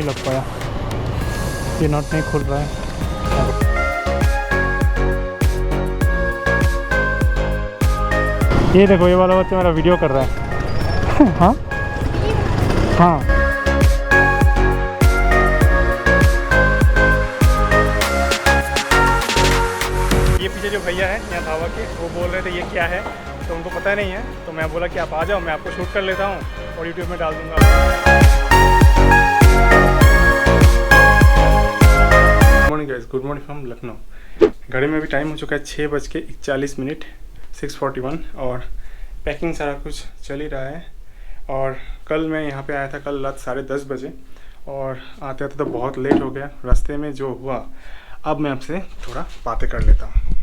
नहीं लग पाया, ये नट नहीं खुल रहा है। ये देखो, ये वाला बच्चा मेरा वीडियो कर रहा है। हाँ हाँ, ये पीछे जो भैया है यहाँ धावा के, वो बोल रहे थे ये क्या है, तो उनको पता नहीं है, तो मैं बोला कि आप आ जाओ, मैं आपको शूट कर लेता हूँ और यूट्यूब में डाल दूँगा। Good morning guys, good morning from Lucknow. घड़ी में भी टाइम हो चुका है 6:41, 6:41, और पैकिंग सारा कुछ चल ही रहा है। और कल मैं यहाँ पे आया था, कल रात 10:30 बजे, और आते आते तो बहुत लेट हो गया। रास्ते में जो हुआ, अब मैं आपसे थोड़ा बातें कर लेता हूँ।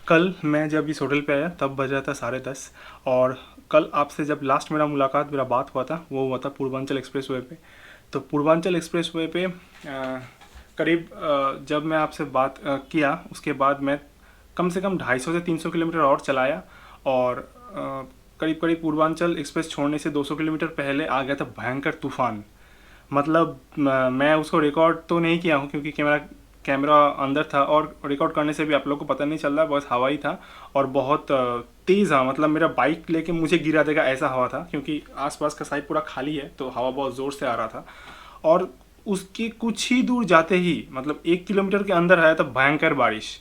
कल मैं जब इस होटल पे आया तब बजा था 10:30, और कल आपसे जब लास्ट मेरा बात हुआ था, वो हुआ था पूर्वांचल एक्सप्रेसवे पे। तो पूर्वांचल एक्सप्रेसवे पे करीब जब मैं आपसे बात किया, उसके बाद मैं कम से कम 250 से 300 किलोमीटर और चलाया, और करीब पूर्वांचल एक्सप्रेस छोड़ने से 200 किलोमीटर पहले आ गया था भयंकर तूफान। मतलब मैं उसको रिकॉर्ड तो नहीं किया हूँ क्योंकि कैमरा अंदर था, और रिकॉर्ड करने से भी आप लोगों को पता नहीं चल रहा, बस हवा ही था और बहुत तेज़ हवा। मतलब मेरा बाइक लेके मुझे गिरा देगा ऐसा हवा था, क्योंकि आसपास का साइड पूरा खाली है, तो हवा बहुत ज़ोर से आ रहा था। और उसके कुछ ही दूर जाते ही, मतलब 1 किलोमीटर के अंदर आया था भयंकर बारिश।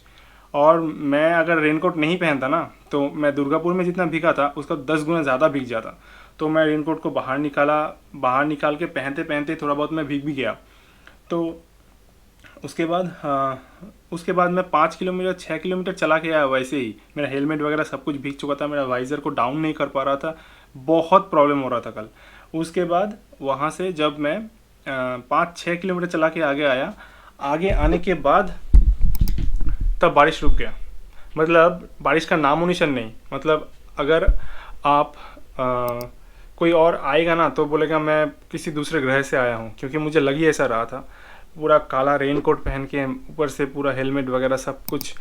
और मैं अगर रेनकोट नहीं पहनता ना, तो मैं दुर्गापुर में जितना भीगा था उसका 10 गुना ज़्यादा भीग जाता। तो मैं रेनकोट को बाहर निकाल के पहनते पहनते थोड़ा बहुत मैं भीग भी गया। तो उसके बाद मैं 5 किलोमीटर 6 किलोमीटर चला के आया। वैसे ही मेरा हेलमेट वगैरह सब कुछ भीग चुका था, मेरा वाइज़र को डाउन नहीं कर पा रहा था, बहुत प्रॉब्लम हो रहा था कल। उसके बाद वहाँ से जब मैं 5-6 किलोमीटर चला के आगे आया, आगे आने के बाद तब बारिश रुक गया। मतलब बारिश का नामो निशान नहीं। मतलब अगर आप कोई और आएगा ना तो बोलेगा मैं किसी दूसरे ग्रह से आया हूँ, क्योंकि मुझे लगी ऐसा रहा था। पूरा काला रेनकोट पहन के, ऊपर से पूरा हेलमेट वगैरह सब कुछ।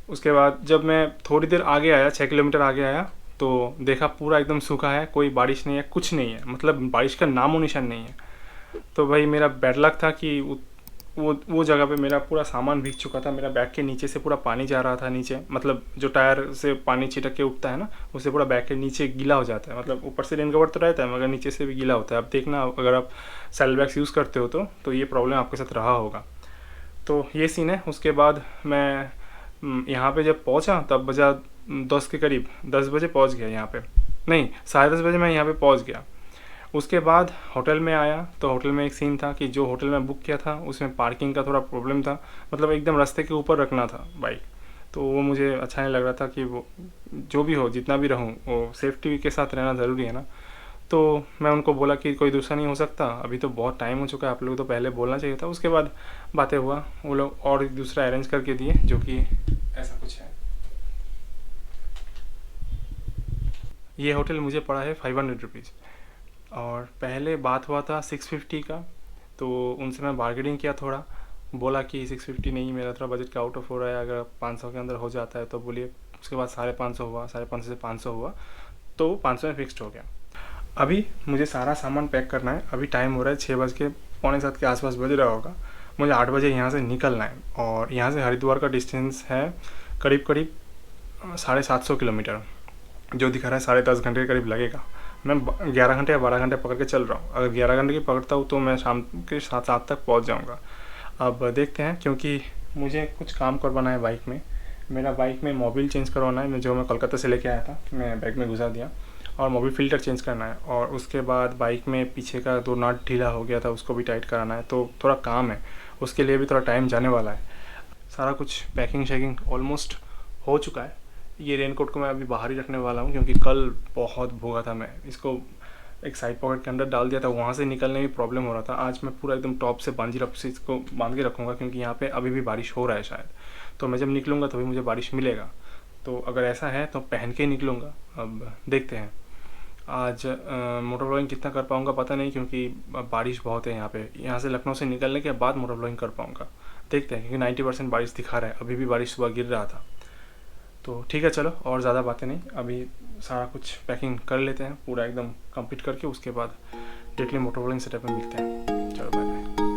उसके बाद जब मैं थोड़ी देर आगे आया, 6 किलोमीटर आगे आया, तो देखा पूरा एकदम सूखा है, कोई बारिश नहीं है, कुछ नहीं है। मतलब बारिश का नामो निशान नहीं है। तो भाई मेरा बैड लक था कि वो जगह पे मेरा पूरा सामान भीग चुका था। मेरा बैग के नीचे से पूरा पानी जा रहा था नीचे। मतलब जो टायर से पानी छिटक के उठता है ना, उससे पूरा बैग के नीचे गीला हो जाता है। मतलब ऊपर से रेन कवर तो रहता है, मगर नीचे से भी गीला होता है। अब देखना, अगर आप सेल बैग्स यूज़ करते हो तो ये प्रॉब्लम आपके साथ रहा होगा। तो ये सीन है। उसके बाद मैं यहाँ पे जब पहुँचा तब बजा 10 के करीब, 10 बजे पहुँच गया यहाँ पे। नहीं, 10:30 बजे मैं यहाँ पे पहुँच गया। उसके बाद होटल में आया, तो होटल में एक सीन था कि जो होटल में बुक किया था उसमें पार्किंग का थोड़ा प्रॉब्लम था। मतलब एकदम रास्ते के ऊपर रखना था बाइक, तो वो मुझे अच्छा नहीं लग रहा था कि वो जो भी हो, जितना भी रहूँ, वो सेफ्टी के साथ रहना ज़रूरी है ना। तो मैं उनको बोला कि कोई दूसरा नहीं हो सकता, अभी तो बहुत टाइम हो चुका है, आप लोग तो पहले बोलना चाहिए था। उसके बाद बातें हुआ, वो लोग और दूसरा अरेंज करके दिए, जो कि ऐसा कुछ है। ये होटल मुझे पड़ा है 500 रुपीज़, और पहले बात हुआ था 650 का। तो उनसे मैं बार्गेनिंग किया थोड़ा, बोला कि 650 नहीं, मेरा थोड़ा बजट का आउट ऑफ हो रहा है, अगर 500 के अंदर हो जाता है तो बोलिए। उसके बाद 550 हुआ, 550 से 500 हुआ, तो 500 में फिक्स्ड हो गया। अभी मुझे सारा सामान पैक करना है। अभी टाइम हो रहा है 6:45 के आसपास बज रहा होगा। मुझे 8 बजे यहाँ से निकलना है, और यहाँ से हरिद्वार का डिस्टेंस है करीब 750 किलोमीटर, जो दिखा रहा है 10.5 घंटे के करीब लगेगा। मैं 11 घंटे या 12 घंटे पकड़ के चल रहा हूँ। अगर 11 घंटे की पकड़ता हूँ तो मैं शाम के 7 तक पहुँच जाऊँगा। अब देखते हैं, क्योंकि मुझे कुछ काम करवाना है बाइक में। मेरा बाइक में मोबिल चेंज करवाना है, जो मैं कोलकाता से लेके आया था, मैं बैग में घुसा दिया, और मोबिल फ़िल्टर चेंज करना है। और उसके बाद बाइक में पीछे का 2 नट ढीला हो गया था, उसको भी टाइट कराना है। तो थोड़ा काम है, उसके लिए भी थोड़ा टाइम जाने वाला है। सारा कुछ पैकिंग शैकिंग ऑलमोस्ट हो चुका है। ये रेनकोट को मैं अभी बाहर ही रखने वाला हूँ, क्योंकि कल बहुत भोगा था। मैं इसको एक साइड पॉकेट के अंदर डाल दिया था, वहाँ से निकलने में प्रॉब्लम हो रहा था। आज मैं पूरा एकदम टॉप से बांजीरप से इसको बांध के रखूँगा, क्योंकि यहाँ पे अभी भी बारिश हो रहा है शायद। तो मैं जब निकलूँगा तभी मुझे बारिश मिलेगा। तो अगर ऐसा है तो पहन के ही निकलूँगा। अब देखते हैं आज मोटर ब्लॉगिंग कितना कर पाऊँगा पता नहीं, क्योंकि बारिश बहुत है यहाँ पे। यहाँ से लखनऊ से निकलने के बाद मोटर ब्लॉगिंग कर पाऊँगा, देखते हैं, क्योंकि 90% बारिश दिखा रहा है। अभी भी बारिश सुबह गिर रहा था। तो ठीक है, चलो और ज़्यादा बातें नहीं, अभी सारा कुछ पैकिंग कर लेते हैं पूरा एकदम कंप्लीट करके, उसके बाद डायरेक्टली मोटर व्लॉगिंग सेटअप में मिलते हैं। चलो bye bye.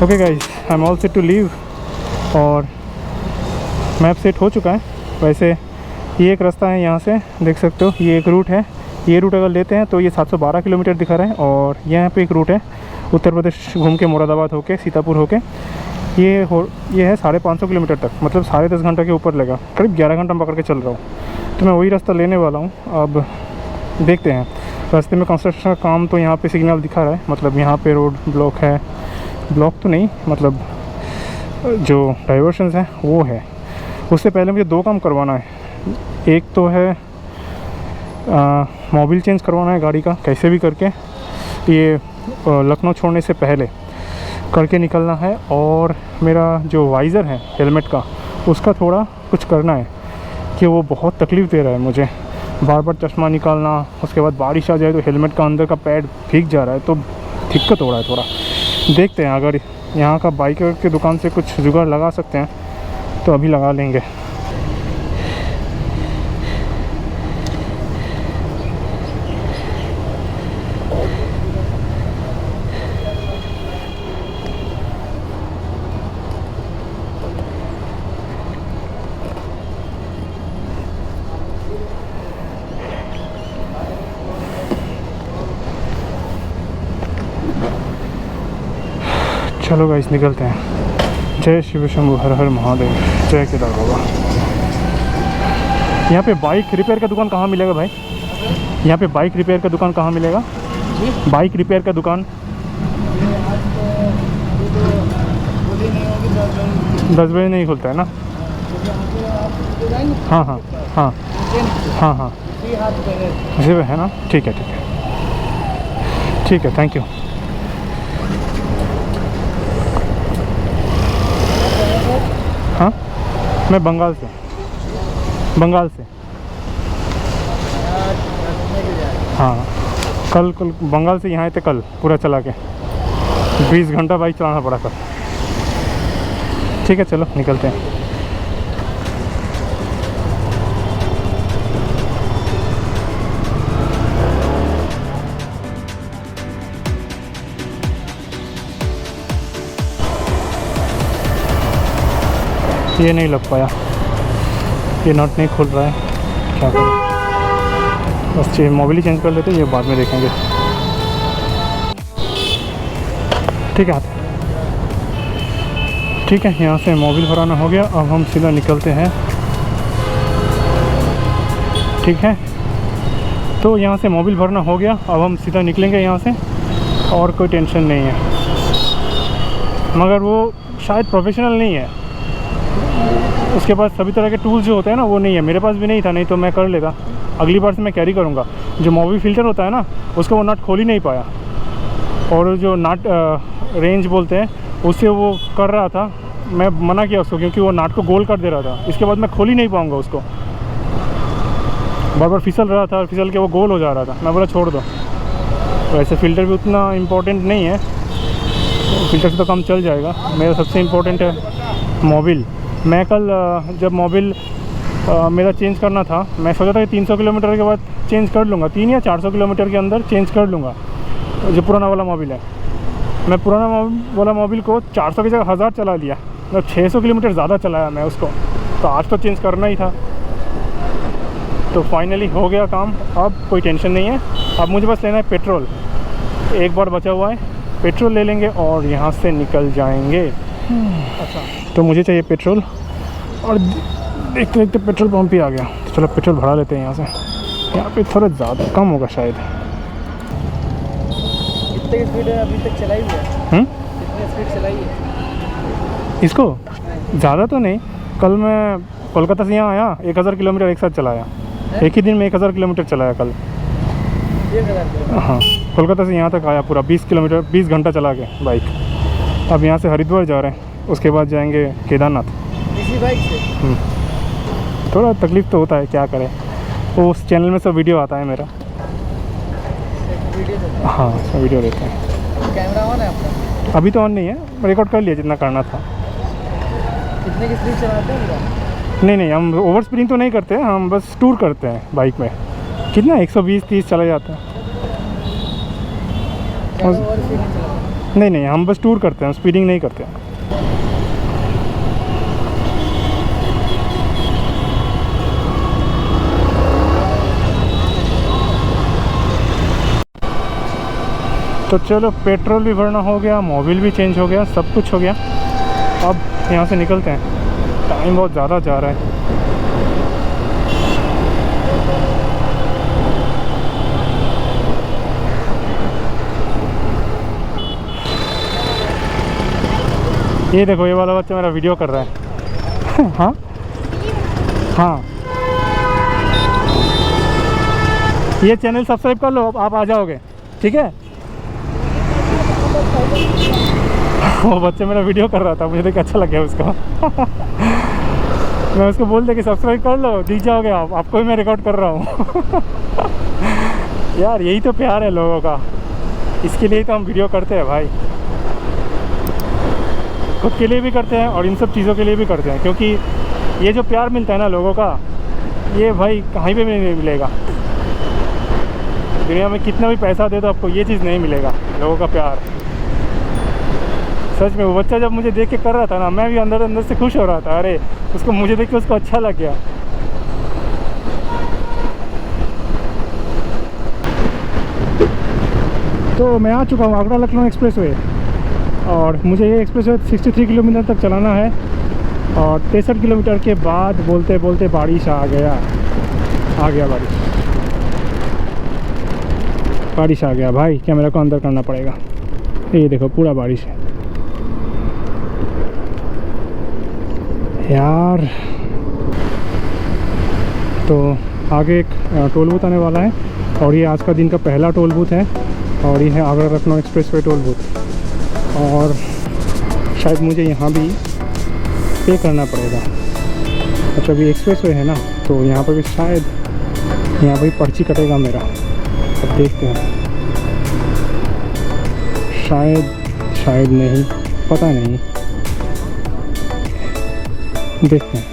Okay guys, I am all set to leave और मैप सेट हो चुका है। वैसे ये एक रास्ता है, यहाँ से देख सकते हो ये एक रूट है। ये रूट अगर लेते हैं तो ये 712 किलोमीटर दिखा रहा है। और यहाँ पे एक रूट है उत्तर प्रदेश घूम के मुरादाबाद होके सीतापुर होके, ये है 550 किलोमीटर तक, मतलब 10.5 घंटा के ऊपर लगा, करीब 11 घंटा पकड़ के चल रहा हूँ। तो मैं वही रास्ता लेने वाला हूँ। अब देखते हैं, रास्ते में कंस्ट्रक्शन का काम तो यहाँ पे सिग्नल दिखा रहा है, मतलब यहाँ पे रोड ब्लॉक है, ब्लॉक तो नहीं मतलब जो डाइवर्शंस हैं वो है। उससे पहले मुझे 2 काम करवाना है। एक तो है मोबिल चेंज करवाना है गाड़ी का, कैसे भी करके ये लखनऊ छोड़ने से पहले करके निकलना है। और मेरा जो वाइज़र है हेलमेट का, उसका थोड़ा कुछ करना है कि वो बहुत तकलीफ़ दे रहा है मुझे, बार बार चश्मा निकालना, उसके बाद बारिश आ जाए तो हेलमेट का अंदर का पैड भीग जा रहा है, तो दिक्कत हो रहा है थोड़ा। देखते हैं अगर यहाँ का बाइकर की दुकान से कुछ जुगाड़ लगा सकते हैं तो अभी लगा लेंगे। चलो गाइस निकलते हैं। जय शिव शंभु हर हर महादेव, जय केदार बाबा। यहाँ पे बाइक रिपेयर का दुकान कहाँ मिलेगा भाई? यहाँ पे बाइक रिपेयर का दुकान कहाँ मिलेगा? बाइक रिपेयर का दुकान 10 बजे नहीं खुलता है ना? हाँ हाँ हाँ हाँ हाँ जी है ना? ठीक है ठीक है ठीक है, थैंक यू। हाँ, मैं बंगाल से हाँ, कल बंगाल से यहाँ आए थे, कल पूरा चला के 20 घंटा बाइक चलाना पड़ा कल। ठीक है चलो निकलते हैं। ये नहीं लग पाया, ये नट नहीं खुल रहा है, क्या करें? बस मोबिल ही चेंज कर लेते हैं, ये बाद में देखेंगे। ठीक है ठीक है, यहाँ से मोबिल भराना हो गया, अब हम सीधा निकलते हैं। ठीक है, तो यहाँ से मोबिल भरना हो गया, अब हम सीधा निकलेंगे यहाँ से, और कोई टेंशन नहीं है। मगर वो शायद प्रोफेशनल नहीं है, उसके पास सभी तरह के टूल्स जो होते हैं ना वो नहीं है। मेरे पास भी नहीं था, नहीं तो मैं कर लेता। अगली बार से मैं कैरी करूँगा। जो मोबिल फ़िल्टर होता है ना, उसका वो नट खोल ही नहीं पाया, और जो नट रेंज बोलते हैं उससे वो कर रहा था। मैं मना किया उसको, क्योंकि वो नट को गोल कर दे रहा था। इसके बाद मैं खोल ही नहीं पाऊँगा उसको, बार बार फिसल रहा था, फिसल के वो गोल हो जा रहा था। मैं बोला छोड़ दो। वैसे फ़िल्टर भी उतना इम्पोर्टेंट नहीं है, फ़िल्टर से तो कम चल जाएगा। मेरा सबसे इम्पोर्टेंट है मोबिल। मैं कल जब मोबिल मेरा चेंज करना था, मैं सोचा था कि 300 किलोमीटर के बाद चेंज कर लूँगा, 3 या 400 किलोमीटर के अंदर चेंज कर लूँगा, जो पुराना वाला मोबिल है। मैं पुराना वाला मोबिल को 400 की जगह 1000 चला लिया, मतलब 600 किलोमीटर ज़्यादा चलाया मैं उसको। तो आज तो चेंज करना ही था, तो फाइनली हो गया काम। अब कोई टेंशन नहीं है। अब मुझे बस लेना है पेट्रोल, एक बार बचा हुआ है, पेट्रोल ले लेंगे और यहाँ से निकल जाएंगे। अच्छा, तो मुझे चाहिए पेट्रोल, और देखते देखते पेट्रोल पंप ही आ गया। तो चलो पेट्रोल भरा लेते हैं यहाँ से। यहाँ पे थोड़ा ज़्यादा कम होगा शायद। कितनी स्पीड है अभी तक चलाई है? कितनी स्पीड चलाई है? इसको ज़्यादा तो नहीं, कल मैं कोलकाता से यहाँ आया 1000 किलोमीटर एक साथ चलाया। एक ही दिन में 1000 किलोमीटर चलाया कल। 1000 हाँ, कोलकाता से यहाँ तक आया पूरा 20 किलोमीटर 20 घंटा चला के बाइक। अब यहाँ से हरिद्वार जा रहे हैं, उसके बाद जाएंगे केदारनाथ। इसी बाइक से? थोड़ा तकलीफ़ तो होता है, क्या करें। वो उस चैनल में सब वीडियो आता है मेरा। वीडियो? हाँ, उसमें वीडियो रहता है। कैमरा ऑन है आपका? अभी तो ऑन नहीं है, रिकॉर्ड कर लिया जितना करना था। कितने की स्पीड चलाते हैं? नहीं, हम ओवर स्पीडिंग तो नहीं करते, हम बस टूर करते हैं बाइक में। कितना 120-30 चला जाता है। और स्पीड नहीं चलाते? नहीं, हम बस टूर करते हैं, स्पीडिंग नहीं करते हैं। तो चलो, पेट्रोल भी भरना हो गया, मोबिल भी चेंज हो गया, सब कुछ हो गया। अब यहाँ से निकलते हैं, टाइम बहुत ज़्यादा जा रहा है। ये देखो, ये वाला बच्चा मेरा वीडियो कर रहा है। हाँ हाँ, ये चैनल सब्सक्राइब कर लो, आप आ जाओगे, ठीक है। वो बच्चा मेरा वीडियो कर रहा था, मुझे देख अच्छा लग गया उसको। मैं उसको बोल दे कि सब्सक्राइब कर लो, दिख जाओगे आप, आपको भी मैं रिकॉर्ड कर रहा हूँ। यार, यही तो प्यार है लोगों का, इसके लिए तो हम वीडियो करते हैं भाई। खुद के लिए भी करते हैं और इन सब चीज़ों के लिए भी करते हैं, क्योंकि ये जो प्यार मिलता है ना लोगों का, ये भाई कहीं पे भी नहीं मिलेगा। दुनिया में कितना भी पैसा दे दो, आपको ये चीज़ नहीं मिलेगा, लोगों का प्यार। सच में, वो बच्चा जब मुझे देख के कर रहा था ना, मैं भी अंदर अंदर से खुश हो रहा था। अरे, उसको मुझे देख के उसको अच्छा लग गया। तो मैं आ चुका हूँ आगरा लखनऊ एक्सप्रेसवे, और मुझे ये एक्सप्रेसवे 63 किलोमीटर तक चलाना है। और 63 किलोमीटर के बाद बोलते बोलते बारिश आ गया बारिश आ गया भाई। कैमरा को अंदर करना पड़ेगा। ये देखो, पूरा बारिश है यार। तो आगे एक टोल बूथ आने वाला है, और ये आज का दिन का पहला टोल बूथ है, और ये है Agra Lucknow expressway toll booth. और शायद मुझे यहाँ भी पे करना पड़ेगा, मतलब ये एक्सप्रेसवे है ना, तो यहाँ पर भी शायद यहाँ पर पर्ची कटेगा मेरा। अब देखते हैं, शायद नहीं, पता नहीं, देखते हैं।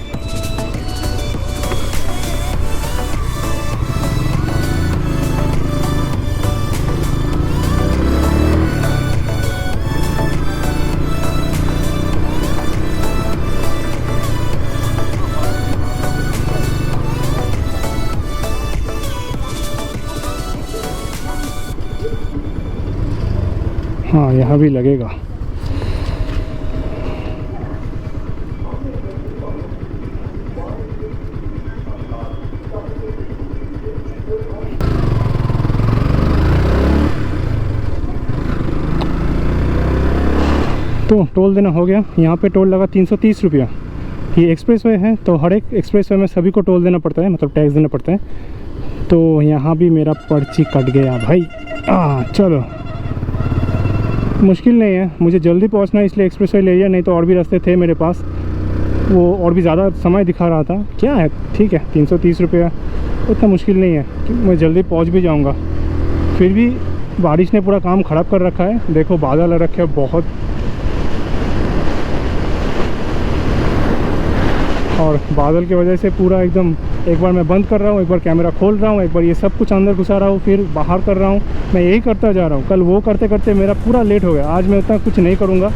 हाँ, यहाँ भी लगेगा। तो टोल देना हो गया। यहाँ पे टोल लगा 330 रुपया। ये एक्सप्रेसवे है, तो हर एक एक्सप्रेसवे में सभी को टोल देना पड़ता है, मतलब टैक्स देना पड़ता है। तो यहाँ भी मेरा पर्ची कट गया भाई। चलो, मुश्किल नहीं है, मुझे जल्दी पहुँचना है इसलिए एक्सप्रेसवे ले लिया, नहीं तो और भी रास्ते थे मेरे पास, वो और भी ज़्यादा समय दिखा रहा था। क्या है, ठीक है, 330 रुपया उतना मुश्किल नहीं है, मैं जल्दी पहुँच भी जाऊँगा। फिर भी बारिश ने पूरा काम ख़राब कर रखा है। देखो, बादल रखे बहुत, और बादल की वजह से पूरा एकदम, एक बार मैं बंद कर रहा हूँ, एक बार कैमरा खोल रहा हूँ, एक बार ये सब कुछ अंदर घुसा रहा हूँ, फिर बाहर कर रहा हूँ। मैं यही करता जा रहा हूँ। कल वो करते करते मेरा पूरा लेट हो गया। आज मैं उतना कुछ नहीं करूँगा।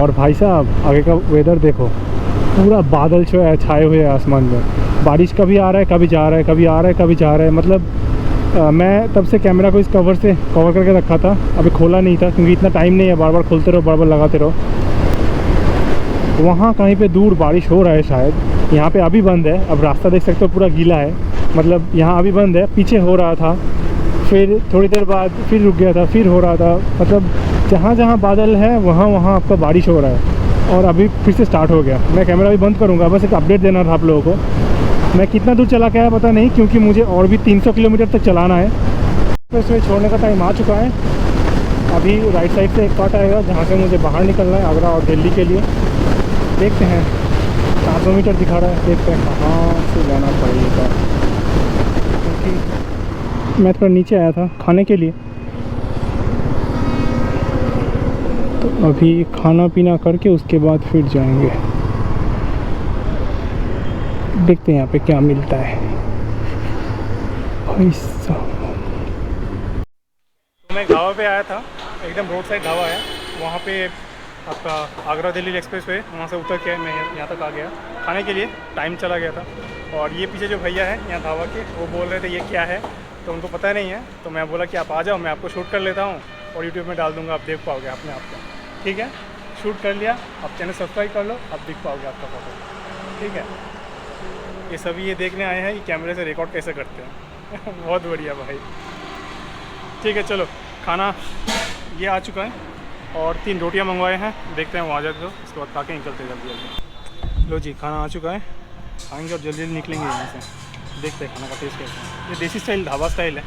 और भाई साहब आगे का वेदर देखो, पूरा बादल छाए हुए हैं आसमान में। बारिश कभी आ रहा है, कभी जा रहा है, कभी आ रहा है, कभी जा रहा है। मतलब मैं तब से कैमरा को इस कवर से कवर करके रखा था, अभी खोला नहीं था क्योंकि इतना टाइम नहीं है, बार बार खोलते रहो, बार बार लगाते रहो। वहाँ कहीं पे दूर बारिश हो रहा है शायद, यहाँ पे अभी बंद है। अब रास्ता देख सकते हो पूरा गीला है, मतलब यहाँ अभी बंद है। पीछे हो रहा था, फिर थोड़ी देर बाद फिर रुक गया था, फिर हो रहा था। मतलब जहाँ जहाँ बादल है वहाँ वहाँ आपका बारिश हो रहा है, और अभी फिर से स्टार्ट हो गया। मैं कैमरा भी बंद करूँगा, बस एक अपडेट देना था आप लोगों को। मैं कितना दूर चला के आया पता नहीं, क्योंकि मुझे और भी 300 किलोमीटर तक चलाना है। तो इसमें छोड़ने का टाइम आ चुका है। अभी राइट साइड से एक कट आएगा जहाँ से मुझे बाहर निकलना है आगरा और दिल्ली के लिए। देखते हैं 400 मीटर दिखा रहा है, देखते हैं कहाँ से जाना पड़ेगा। क्योंकि मैं थोड़ा नीचे आया था खाने के लिए, तो अभी खाना पीना करके उसके बाद फिर जाएंगे। देखते हैं यहाँ पे क्या मिलता है भाई साहब। तो मैं ढाबा पे आया था, एकदम रोड साइड ढाबा है, वहाँ पे आपका आगरा दिल्ली एक्सप्रेस वे, वहाँ से उतर के मैं यहाँ तक आ गया खाने के लिए। टाइम चला गया था। और ये पीछे जो भैया है यहाँ ढाबा के, वो बोल रहे थे ये क्या है, तो उनको पता नहीं है। तो मैं बोला कि आप आ जाओ, मैं आपको शूट कर लेता हूँ और यूट्यूब में डाल दूँगा, आप देख पाओगे अपने आप को। ठीक है, शूट कर लिया, आप चैनल सब्सक्राइब कर लो, आप देख पाओगे आपका फोटो। ठीक है, ये सभी ये देखने आए हैं कि कैमरे से रिकॉर्ड कैसे करते हैं। बहुत बढ़िया भाई। ठीक है, चलो खाना ये आ चुका है और 3 रोटियां मंगवाए हैं, देखते हैं वहाँ जाते तो उसके बाद खा के निकलते जल्दी जल्दी। लो जी, खाना आ चुका है, खाएंगे और जल्दी जल्दी निकलेंगे यहाँ से। देखते हैं खाना का टेस्ट कैसा है। ये देसी स्टाइल ढाबा स्टाइल है,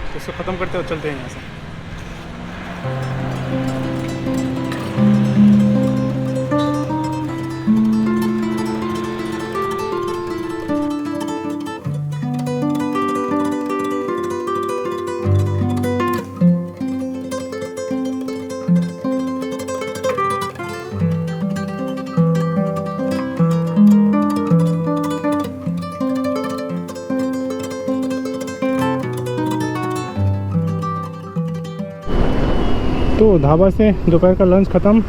तो इसको ख़त्म करते हो चलते हैं यहाँ से। तो ढाबा से दोपहर का लंच ख़त्म,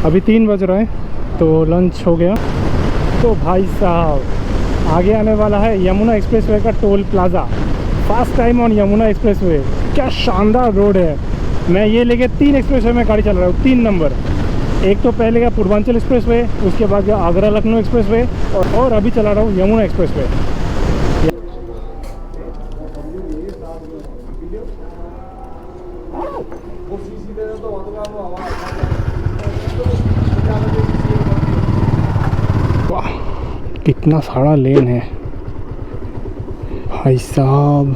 अभी 3 बज रहा है, तो लंच हो गया। तो भाई साहब आगे आने वाला है यमुना एक्सप्रेसवे का toll plaza. First time on Yamuna expressway, क्या शानदार रोड है। मैं ये लेके 3 एक्सप्रेसवे में गाड़ी चला रहा हूँ, 3 नंबर। एक तो पहले का पूर्वांचल एक्सप्रेसवे, उसके बाद गया आगरा लखनऊ एक्सप्रेसवे, और अभी चला रहा हूँ यमुना एक्सप्रेसवे। वाह, कितना सारा लेन है भाई साहब।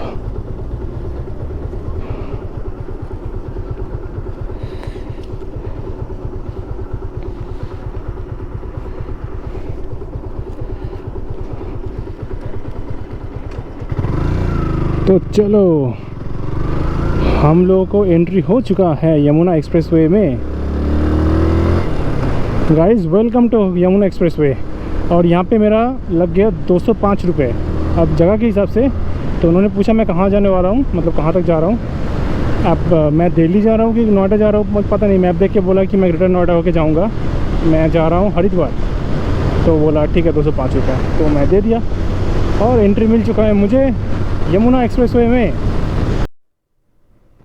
तो चलो, हम लोगों को एंट्री हो चुका है यमुना एक्सप्रेसवे में। Guys welcome to Yamuna expressway. और यहाँ पे मेरा लग गया 205 रुपये अब जगह के हिसाब से। तो उन्होंने पूछा मैं कहाँ जाने वाला हूँ, मतलब कहाँ तक जा रहा हूँ। अब मैं दिल्ली जा रहा हूँ कि नोएडा जा रहा हूँ मुझे पता नहीं। मैप देख के बोला कि मैं रिटर्न नोएडा होके जाऊँगा, मैं जा रहा हूँ हरिद्वार। तो बोला ठीक है 205 रुपये, तो मैं दे दिया और एंट्री मिल चुका है मुझे यमुना एक्सप्रेसवे में।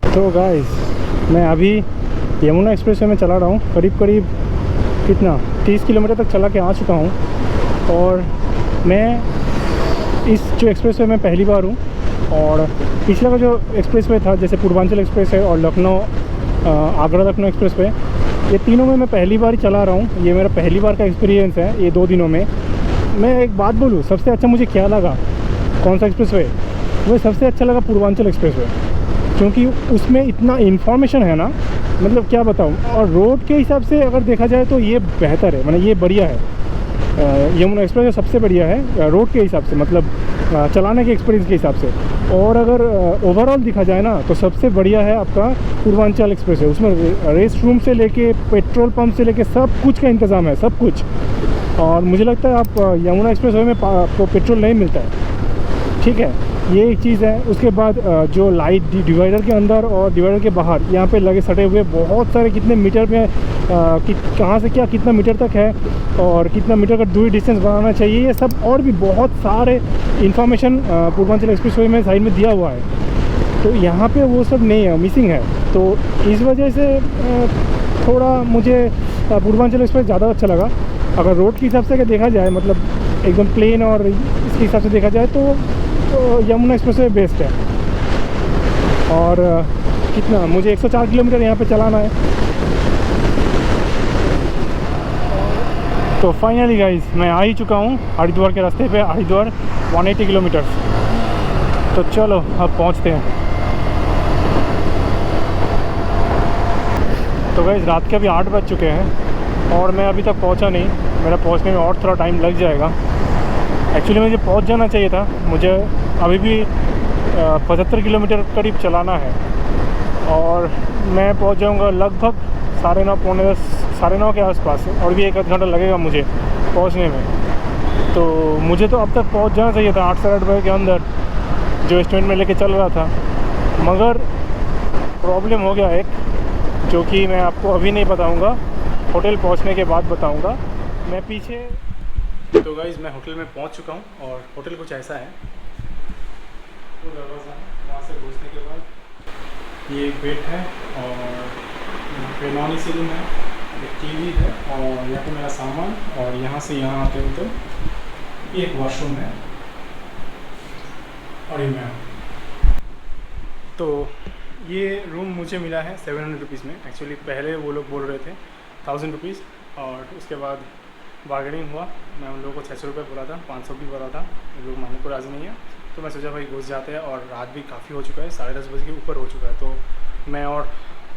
तो गाइस मैं अभी यमुना एक्सप्रेसवे में चला रहा हूँ, करीब कितना 30 किलोमीटर तक चला के आ चुका हूँ। और मैं इस जो एक्सप्रेसवे में पहली बार हूँ, और पिछला का जो एक्सप्रेसवे था जैसे पूर्वांचल एक्सप्रेस है और लखनऊ आगरा लखनऊ एक्सप्रेसवे, ये तीनों में मैं पहली बार ही चला रहा हूँ। ये मेरा पहली बार का एक्सपीरियंस है ये 2 दिनों में। मैं एक बात बोलूँ, सबसे अच्छा मुझे क्या लगा, कौन सा एक्सप्रेसवे, वो सबसे अच्छा लगा पूर्वांचल एक्सप्रेसवे, क्योंकि उसमें इतना इन्फॉर्मेशन है ना, मतलब क्या बताऊँ। और रोड के हिसाब से अगर देखा जाए तो ये बेहतर है, मतलब ये बढ़िया है। यमुना एक्सप्रेस सबसे बढ़िया है रोड के हिसाब से, मतलब चलाने के एक्सपीरियंस के हिसाब से। और अगर ओवरऑल दिखा जाए ना तो सबसे बढ़िया है आपका पूर्वांचल एक्सप्रेस है। उसमें रेस्ट रूम से लेके पेट्रोल पंप से लेके सब कुछ का इंतज़ाम है, सब कुछ। और मुझे लगता है आप यमुना एक्सप्रेस में आपको पेट्रोल नहीं मिलता है, ठीक है, ये एक चीज़ है। उसके बाद जो लाइट डिवाइडर के अंदर और डिवाइडर के बाहर यहाँ पे लगे सटे हुए बहुत सारे कितने मीटर में कहाँ से क्या कितना मीटर तक है और कितना मीटर का दूरी डिस्टेंस बनाना चाहिए, ये सब और भी बहुत सारे इन्फॉर्मेशन पूर्वांचल एक्सप्रेसवे में साइड में दिया हुआ है। तो यहाँ पे वो सब नहीं है, मिसिंग है। तो इस वजह से थोड़ा मुझे पूर्वांचल एक्सप्रेस ज़्यादा अच्छा लगा। अगर रोड के हिसाब से अगर देखा जाए, मतलब एकदम प्लेन और इसके हिसाब से देखा जाए तो यमुना एक्सप्रेसवे बेस्ट है। और कितना मुझे 104 किलोमीटर यहाँ पे चलाना है। तो फाइनली गाइस मैं आ ही चुका हूँ हरिद्वार के रास्ते पे। हरिद्वार 180 किलोमीटर। तो चलो अब पहुँचते हैं। तो गाइस रात के अभी 8 बज चुके हैं और मैं अभी तक पहुँचा नहीं। मेरा पहुँचने में और थोड़ा टाइम लग जाएगा। एक्चुअली मुझे पहुँच जाना चाहिए था। मुझे अभी भी 75 किलोमीटर करीब चलाना है और मैं पहुँच जाऊँगा लगभग 9:30 पौने 10 9:30 के आसपास। और भी 1 आध घंटा लगेगा मुझे पहुँचने में। तो मुझे तो अब तक पहुँच जाना चाहिए था 8 साढ़े 8 बजे के अंदर, जो एस्टिमेट में लेके चल रहा था। मगर प्रॉब्लम हो गया एक, जो कि मैं आपको अभी नहीं बताऊँगा, होटल पहुँचने के बाद बताऊँगा। मैं पीछे तो गाइज़ मैं होटल में पहुंच चुका हूं और होटल कुछ ऐसा है। वो दरवाज़ा है, वहाँ से घुसने के बाद ये एक बेड है और यहाँ पे नॉन एसी रूम है, एक टीवी है और यहाँ पे मेरा सामान। और यहाँ से यहाँ आते हो तो एक वॉशरूम है और ये मैं। तो ये रूम मुझे मिला है 700 रुपीज़ में। एक्चुअली पहले वो लोग बोल रहे थे 1000 रुपीज़ और उसके बाद बार्गेनिंग हुआ। मैं उन लोगों को 600 रुपये बोला था, 500 भी बोला था। लोग मानने को राज़ी नहीं है। तो मैं सोचा भाई घुस जाते हैं और रात भी काफ़ी हो चुका है, 10:30 बजे के ऊपर हो चुका है। तो मैं और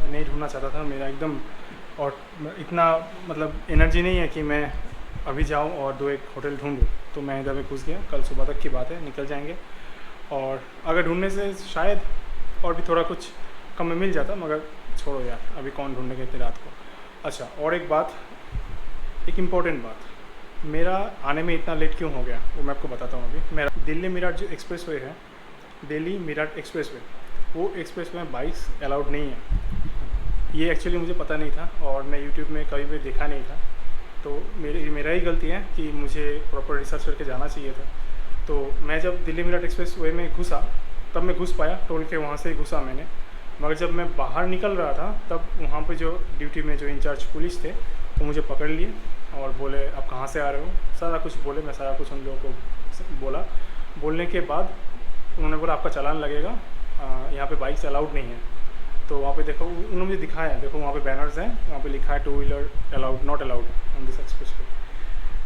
नहीं ढूंढना चाहता था। मेरा एकदम और इतना मतलब एनर्जी नहीं है कि मैं अभी जाऊं और 2-1 होटल ढूंढूं। तो मैं इधर में घुस गया। कल सुबह तक की बात है, निकल जाएंगे। और अगर ढूंढने से शायद और भी थोड़ा कुछ कम में मिल जाता, मगर छोड़ो यार, अभी कौन ढूंढेगा इतनी रात को। अच्छा, और एक बात, एक इम्पॉर्टेंट बात, मेरा आने में इतना लेट क्यों हो गया वो मैं आपको बताता हूँ। अभी मेरा दिल्ली मीरठ जो एक्सप्रेसवे है, दिल्ली मीरठ एक्सप्रेसवे, वो एक्सप्रेसवे में बाइक्स अलाउड नहीं है। ये एक्चुअली मुझे पता नहीं था और मैं यूट्यूब में कभी भी देखा नहीं था। तो मेरा ही गलती है कि मुझे प्रॉपर रिसर्च करके जाना चाहिए था। तो मैं जब दिल्ली मीरठ एक्सप्रेसवे में घुसा तब मैं घुस पाया, टोल के वहाँ से ही घुसा मैंने। मगर जब मैं बाहर निकल रहा था तब वहाँ पे जो ड्यूटी में जो इंचार्ज पुलिस थे वो मुझे पकड़ लिए और बोले आप कहाँ से आ रहे हो, सारा कुछ बोले। मैं सारा कुछ उन लोगों को बोला। बोलने के बाद उन्होंने बोला आपका चालान लगेगा, यहाँ पे बाइक्स अलाउड नहीं है। तो वहाँ पे देखो, उन्होंने मुझे दिखाया, देखो वहाँ पे बैनर्स हैं, वहाँ पे लिखा है 2 wheeler allowed, not allowed on this expressway.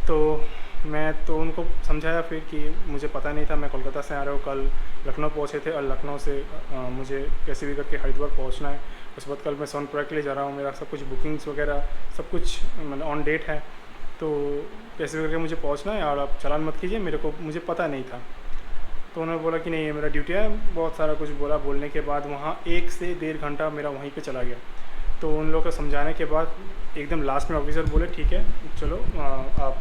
तो मैं तो उनको समझाया फिर कि मुझे पता नहीं था, मैं कोलकाता से आ रहा हूँ, कल लखनऊ पहुँचे थे और लखनऊ से मुझे कैसे भी करके हरिद्वार पहुँचना है। उसके बाद कल मैं सोनप्रयाग के लिए जा रहा हूँ, मेरा सब कुछ बुकिंग्स वगैरह सब कुछ मतलब ऑन डेट है। तो कैसे भी करके मुझे पहुँचना है और आप चालान मत कीजिए, मेरे को मुझे पता नहीं था। तो उन्होंने बोला कि नहीं ये मेरा ड्यूटी है, बहुत सारा कुछ बोला। बोलने के बाद वहाँ 1 से 1.5 घंटा मेरा वहीं पे चला गया। तो उन लोगों को समझाने के बाद एकदम लास्ट में ऑफिसर बोले ठीक है चलो, आप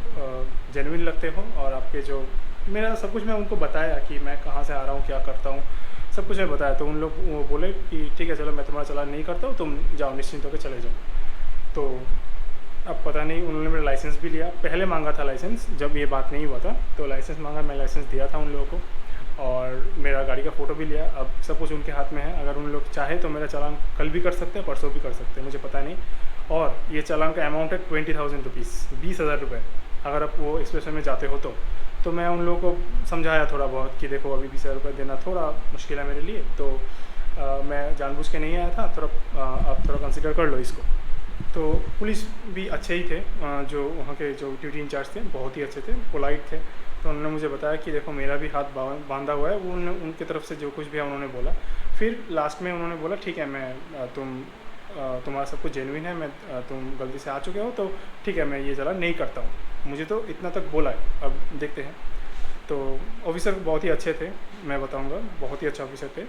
जेन्युइन लगते हो और आपके जो मेरा सब कुछ मैं उनको बताया कि मैं कहाँ से आ रहा हूँ, क्या करता हूँ, सब कुछ मैं बताया। तो उन लोग वो बोले कि ठीक है चलो मैं तुम्हारा चालान नहीं करता हूँ, तुम जाओ निश्चिंत होकर चले जाओ। तो अब पता नहीं, उन्होंने मेरा लाइसेंस भी लिया। पहले मांगा था लाइसेंस, जब ये बात नहीं हुआ था तो लाइसेंस मांगा, मैं लाइसेंस दिया था उन लोगों को और मेरा गाड़ी का फ़ोटो भी लिया। अब सब कुछ उनके हाथ में है। अगर उन लोग चाहे तो मेरा चालान कल भी कर सकते हैं, परसों भी कर सकते हैं, मुझे पता नहीं। और ये चालान का अमाउंट है 20,000 रुपीज़, 20,000 रुपये। अगर आप वो एक्सप्रेसवे में जाते हो तो मैं उन लोगों को समझाया थोड़ा बहुत कि देखो अभी 20,000 रुपये देना थोड़ा मुश्किल है मेरे लिए। तो मैं जानबूझ के नहीं आया था, थोड़ा आप थोड़ा कंसिडर कर लो इसको। तो पुलिस भी अच्छे ही थे, जो वहाँ के जो ड्यूटी इंचार्ज थे बहुत ही अच्छे थे, पोलाइट थे। तो उन्होंने मुझे बताया कि देखो मेरा भी हाथ बांधा हुआ है। वो उनकी तरफ से जो कुछ भी है उन्होंने बोला। फिर लास्ट में उन्होंने बोला ठीक है, मैं तुम्हारा सब कुछ जेन्युइन है, मैं तुम गलती से आ चुके हो तो ठीक है मैं ये चालान नहीं करता हूँ। मुझे तो इतना तक बोला है, अब देखते हैं। तो ऑफिसर बहुत ही अच्छे थे, मैं बताऊँगा बहुत ही अच्छे ऑफिसर थे।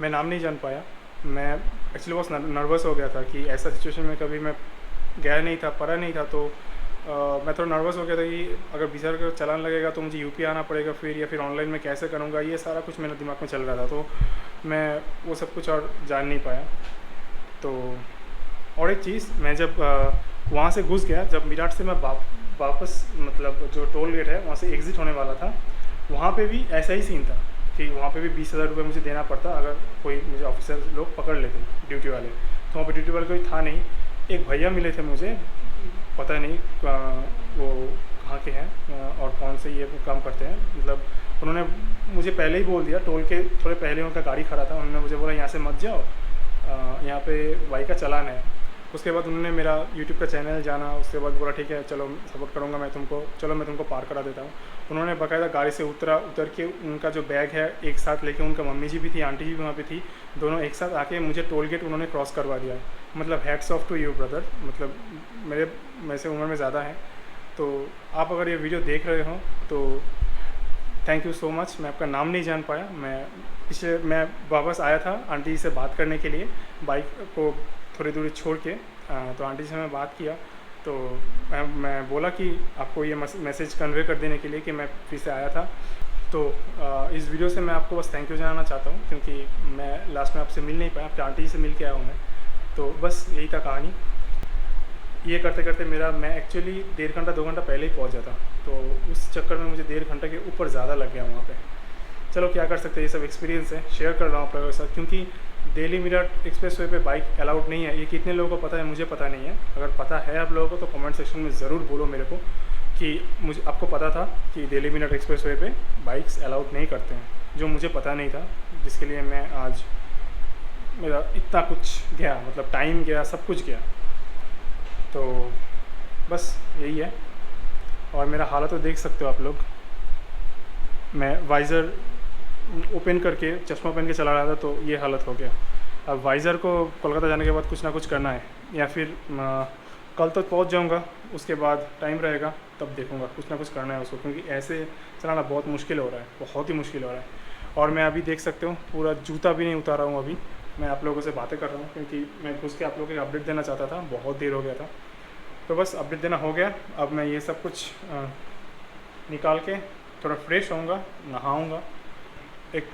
मैं नाम नहीं जान पाया, मैं एक्चुअली बहुत नर्वस हो गया था कि ऐसा सिचुएशन में कभी मैं गया नहीं था, पढ़ा नहीं था। तो मैं थोड़ा नर्वस हो गया था कि अगर वीज़ा का चालान लगेगा तो मुझे यूपी आना पड़ेगा फिर, या फिर ऑनलाइन में कैसे करूँगा, ये सारा कुछ मेरे दिमाग में चल रहा था। तो मैं वो सब कुछ और जान नहीं पाया। तो और एक चीज़, मैं जब वहाँ से घुस गया, जब मीरठ से मैं वापस मतलब जो टोल गेट है वहाँ से एग्ज़िट होने वाला था, वहाँ पे भी ऐसा ही सीन था कि वहाँ पे भी 20,000 रुपये मुझे देना पड़ता अगर कोई मुझे ऑफिसर लोग पकड़ लेते ड्यूटी वाले। तो वहाँ पे ड्यूटी वाले कोई था नहीं। एक भैया मिले थे मुझे, पता नहीं वो कहाँ के हैं और कौन से ये काम करते हैं। मतलब उन्होंने मुझे पहले ही बोल दिया, टोल के थोड़े पहले उनका गाड़ी खड़ा था, उन्होंने मुझे बोला यहाँ से मत जाओ, यहाँ पे बाइक का चालान है। उसके बाद उन्होंने मेरा यूट्यूब का चैनल जाना, उसके बाद बोला ठीक है चलो सपोर्ट करूँगा मैं तुमको, चलो मैं तुमको पार करा देता हूँ। उन्होंने बाकायदा गाड़ी से उतर के उनका जो बैग है एक साथ लेके, उनका मम्मी जी भी थी, आंटी जी भी वहाँ पे थी, दोनों एक साथ आके मुझे टोल गेट उन्होंने क्रॉस करवा दिया। मतलब hats off to you brother, मतलब मेरे से उम्र में ज़्यादा है। तो आप अगर ये वीडियो देख रहे हो तो थैंक यू सो मच। मैं आपका नाम नहीं जान पाया, मैं वापस आया था आंटी जी से बात करने के लिए, बाइक को थोड़ी दूरी छोड़ के। तो आंटी जी से मैं बात किया तो मैं बोला कि आपको ये मैसेज कन्वे कर देने के लिए कि मैं फिर से आया था। तो इस वीडियो से मैं आपको बस थैंक यू जानना चाहता हूँ, क्योंकि मैं लास्ट में आपसे मिल नहीं पाया, आपकी आंटी जी से मिल के आया हूँ मैं। तो बस यही था कहानी। ये करते करते मैं एक्चुअली 1.5 घंटा 2 घंटा पहले ही पहुँच जाता, तो उस चक्कर में मुझे 1.5 घंटे के ऊपर ज़्यादा लग गया वहाँ पे। चलो क्या कर सकते हैं, ये सब एक्सपीरियंस है, शेयर कर रहा हूँ आप लोगों के साथ। क्योंकि दिल्ली मीरठ एक्सप्रेस वे पर बाइक अलाउड नहीं है, ये कितने लोगों को पता है, मुझे पता नहीं है। अगर पता है आप लोगों को तो कमेंट सेक्शन में ज़रूर बोलो मेरे को कि मुझे आपको पता था कि दिल्ली मीरठ एक्सप्रेस वे पर बाइक्स अलाउड नहीं करते हैं, जो मुझे पता नहीं था, जिसके लिए मैं आज मेरा इतना कुछ गया, मतलब टाइम गया, सब कुछ गया। तो बस यही है। और मेरा हालत तो देख सकते हो आप लोग, मैं वाइज़र ओपन करके चश्मा पहन के चला रहा था तो ये हालत हो गया। अब वाइज़र को कोलकाता जाने के बाद कुछ ना कुछ करना है, या फिर कल तक पहुंच जाऊंगा, उसके बाद टाइम रहेगा तब देखूंगा, कुछ ना कुछ करना है उसको, क्योंकि ऐसे चलाना बहुत मुश्किल हो रहा है, बहुत ही मुश्किल हो रहा है। और मैं अभी देख सकते हो पूरा जूता भी नहीं उतारा हूँ, अभी मैं आप लोगों से बातें कर रहा हूँ, क्योंकि मैं घुस के आप लोगों को अपडेट देना चाहता था, बहुत देर हो गया था। तो बस अपडेट देना हो गया। अब मैं ये सब कुछ निकाल के थोड़ा फ्रेश होऊंगा, नहाऊंगा, एक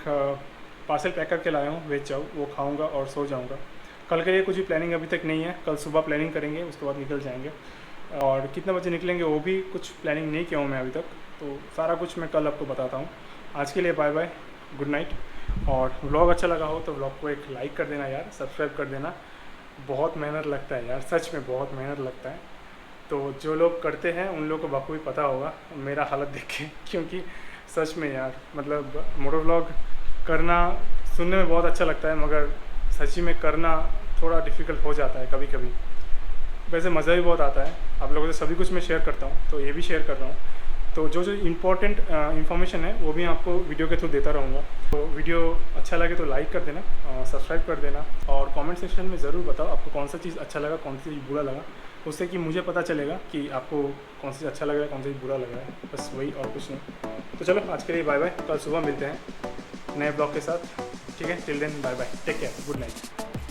पार्सल पैक करके लाया हूँ वेज चाव, वो खाऊंगा और सो जाऊंगा। कल के लिए कुछ भी प्लानिंग अभी तक नहीं है, कल सुबह प्लानिंग करेंगे, उसके बाद निकल जाएंगे। और कितने बजे निकलेंगे वो भी कुछ प्लानिंग नहीं किया हूँ मैं अभी तक, तो सारा कुछ मैं कल आपको बताता हूँ। आज के लिए बाय बाय, गुड नाइट। और व्लॉग अच्छा लगा हो तो व्लॉग को एक लाइक कर देना यार, सब्सक्राइब कर देना। बहुत मेहनत लगता है यार, सच में बहुत मेहनत लगता है। तो जो लोग करते हैं उन लोगों को बखूबी पता होगा मेरा हालत देख के, क्योंकि सच में यार मतलब मोटो व्लॉग करना सुनने में बहुत अच्छा लगता है, मगर सच्ची में करना थोड़ा डिफ़िकल्ट हो जाता है कभी कभी। वैसे मज़ा भी बहुत आता है, आप लोगों से सभी कुछ मैं शेयर करता हूँ, तो ये भी शेयर कर रहा हूँ। तो जो जो इम्पोर्टेंट इन्फॉर्मेशन है वो भी आपको वीडियो के थ्रू देता रहूँगा। तो वीडियो अच्छा लगे तो लाइक कर देना, सब्सक्राइब कर देना, और कमेंट सेक्शन में ज़रूर बताओ आपको कौन सा चीज़ अच्छा लगा, कौन सी चीज़ बुरा लगा, उससे कि मुझे पता चलेगा कि आपको कौन सा चीज़ अच्छा लग रहा है, कौन सा चीज़ बुरा लग रहा है। बस वही और कुछ नहीं। तो चलो आज के लिए बाय बाय, कल सुबह मिलते हैं नए ब्लॉग के साथ, ठीक है। Till then bye bye, take care, good night.